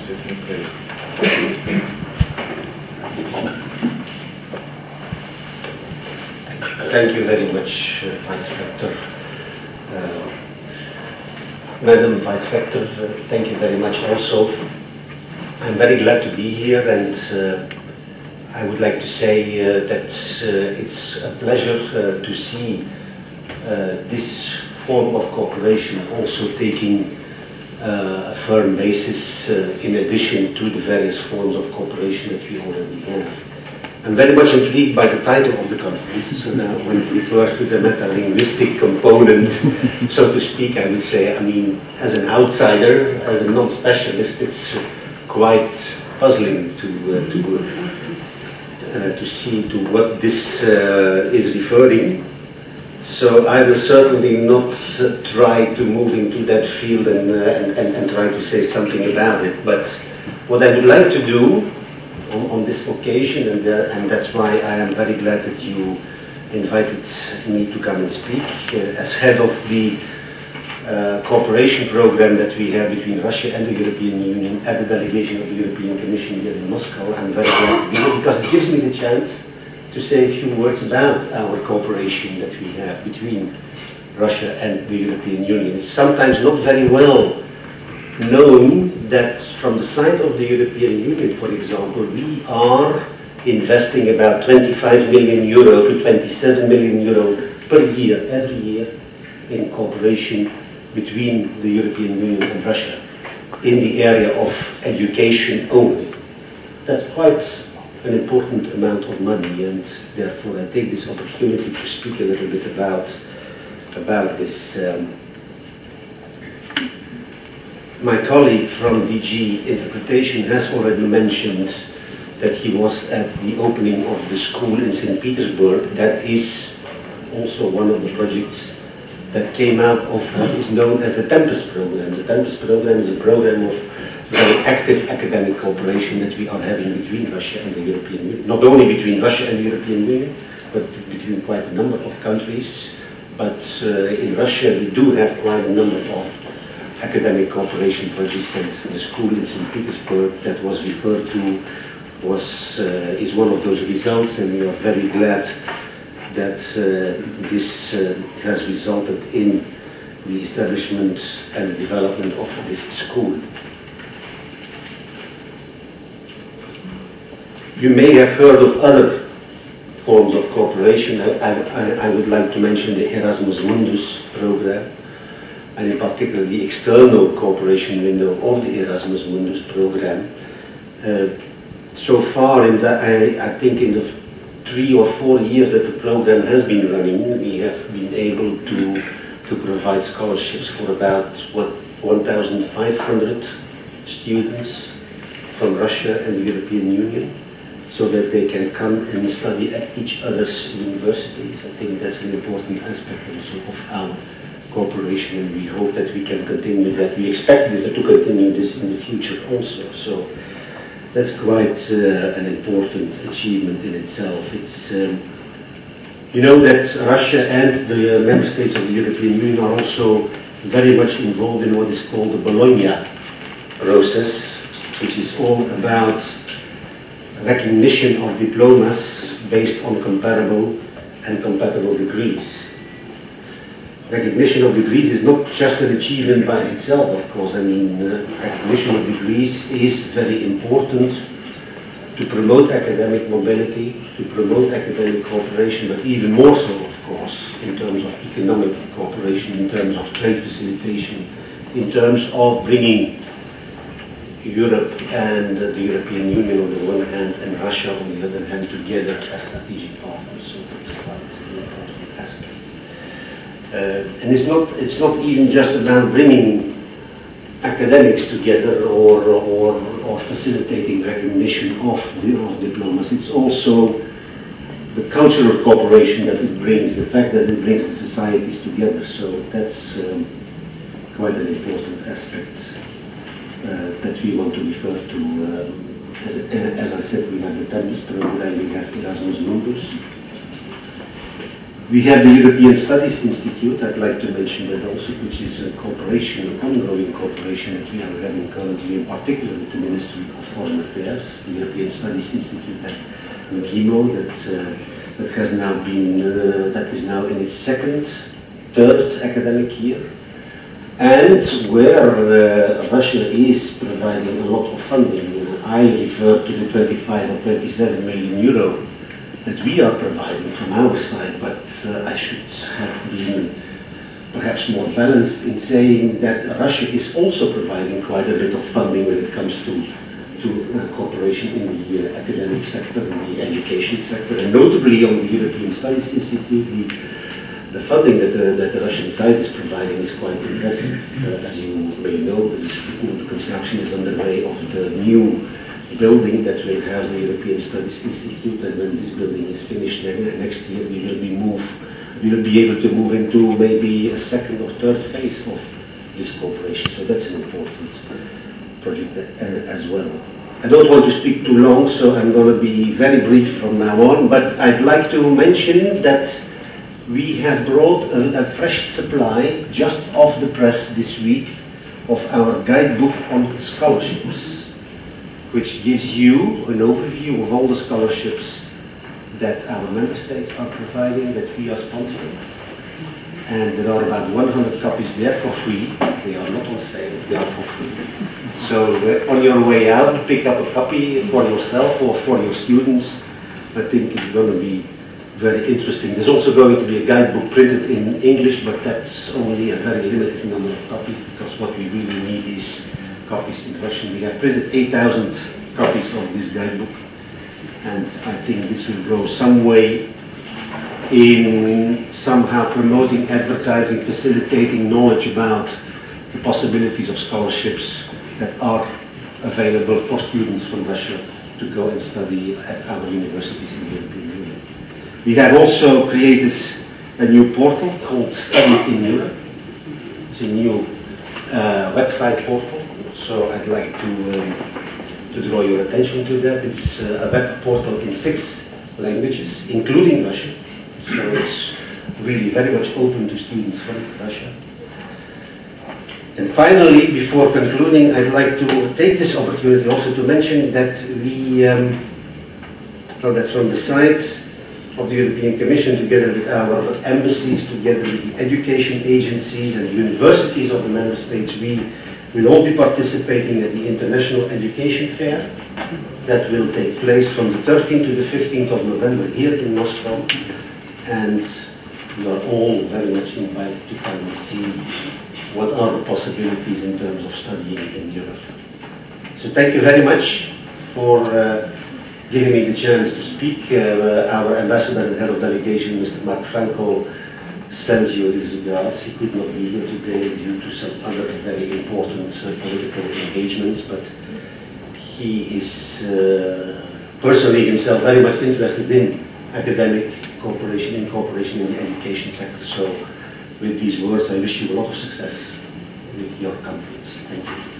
Этьена Клейе. Thank you very much, Vice Rector. Madam Vice Rector, thank you very much also. I'm very glad to be here, and I would like to say that it's a pleasure to see this form of cooperation also taking a firm basis in addition to the various forms of cooperation that we already have. I'm very much intrigued by the title of the conference. When it refers to the metalinguistic component, so to speak, I would say, I mean, as an outsider, as a non-specialist, it's quite puzzling to see to what this is referring. So I will certainly not try to move into that field and try to say something about it. But what I would like to do on this occasion, and that's why I am very glad that you invited me to come and speak, as head of the cooperation program that we have between Russia and the European Union at the delegation of the European Commission here in Moscow. I'm very glad to be here because it gives me the chance to say a few words about our cooperation that we have between Russia and the European Union. It's sometimes not very well known that from the side of the European Union, for example, we are investing about 25 million euro to 27 million euro per year, every year, in cooperation between the European Union and Russia in the area of education only. That's quite an important amount of money, and therefore I take this opportunity to speak a little bit about this. My colleague from DG Interpretation has already mentioned that he was at the opening of the school in St. Petersburg. That is also one of the projects that came out of what is known as the Tempest program. The Tempest program is a program of very active academic cooperation that we are having between Russia and the European Union. Not only between Russia and the European Union, but between quite a number of countries. But in Russia we do have quite a number of academic cooperation projects, and the school in St. Petersburg that was referred to is one of those results, and we are very glad that this has resulted in the establishment and the development of this school. You may have heard of other forms of cooperation. I would like to mention the Erasmus Mundus program, and in particular the external cooperation window of the Erasmus Mundus program. So far, I think in the 3 or 4 years that the program has been running, we have been able to provide scholarships for about 1,500 students from Russia and the European Union, so that they can come and study at each other's universities. I think that's an important aspect also of our cooperation, and we hope that we can continue that. We expect to continue this in the future also. So that's quite an important achievement in itself. It's you know that Russia and the member states of the European Union are also very much involved in what is called the Bologna process, which is all about recognition of diplomas based on comparable and compatible degrees. Recognition of degrees is not just an achievement by itself, of course. I mean, recognition of degrees is very important to promote academic mobility, to promote academic cooperation, but even more so, of course, in terms of economic cooperation, in terms of trade facilitation, in terms of bringing Europe and the European Union on the one hand and Russia on the other hand together as strategic partners. So that's quite an important aspect. And it's not even just about bringing academics together or facilitating recognition of diplomas. It's also the cultural cooperation that it brings, the fact that it brings the societies together. So that's quite an important aspect that we want to refer to. As I said, we have the Tempest program, we have Erasmus Mundus. We have the European Studies Institute, I'd like to mention that also, which is a cooperation, an ongoing cooperation that we are having currently, in particular with the Ministry of Foreign Affairs, the European Studies Institute at McGimo, that has now been, that is now in its third academic year, and where Russia is providing a lot of funding. I refer to the 25 or 27 million euro that we are providing from our side, but I should have been perhaps more balanced in saying that Russia is also providing quite a bit of funding when it comes to cooperation in the academic sector, in the education sector, and notably on the European Studies Institute, the funding that the Russian side is providing is quite impressive. As you may know, the construction is underway of the new building that will house the European Studies Institute, and when this building is finished next year, we will be able to move into maybe a second or third phase of this cooperation. So that's an important project as well. I don't want to speak too long, so I'm going to be very brief from now on, but I'd like to mention that we have brought a fresh supply just off the press this week of our guidebook on scholarships, which gives you an overview of all the scholarships that our member states are providing, that we are sponsoring. And there are about 100 copies there for free. They are not on sale, they are for free. So on your way out, pick up a copy for yourself or for your students. I think it's going to be very interesting. There's also going to be a guidebook printed in English, but that's only a very limited number of copies, because what we really need is copies in Russian. We have printed 8,000 copies of this guidebook, and I think this will go some way in somehow promoting, advertising, facilitating knowledge about the possibilities of scholarships that are available for students from Russia to go and study at our universities in the European Union. We have also created a new portal called Study in Europe. It's a new website portal. So I'd like to draw your attention to that. It's a web portal in 6 languages, including Russian. So it's really very much open to students from Russia. And finally, before concluding, I'd like to take this opportunity also to mention that we, that from the side of the European Commission, together with our embassies, together with the education agencies and universities of the member states, we will all be participating at the International Education Fair that will take place from the 13th to the 15th of November here in Moscow. And you are all very much invited to come and see what are the possibilities in terms of studying in Europe. So thank you very much for giving me the chance to speak. Our ambassador and head of delegation, Mr. Mark Franco, sends you his regards. He could not be here today due to some other very important political engagements, but he is personally himself very much interested in academic cooperation, in the education sector. So with these words, I wish you a lot of success with your conference. Thank you.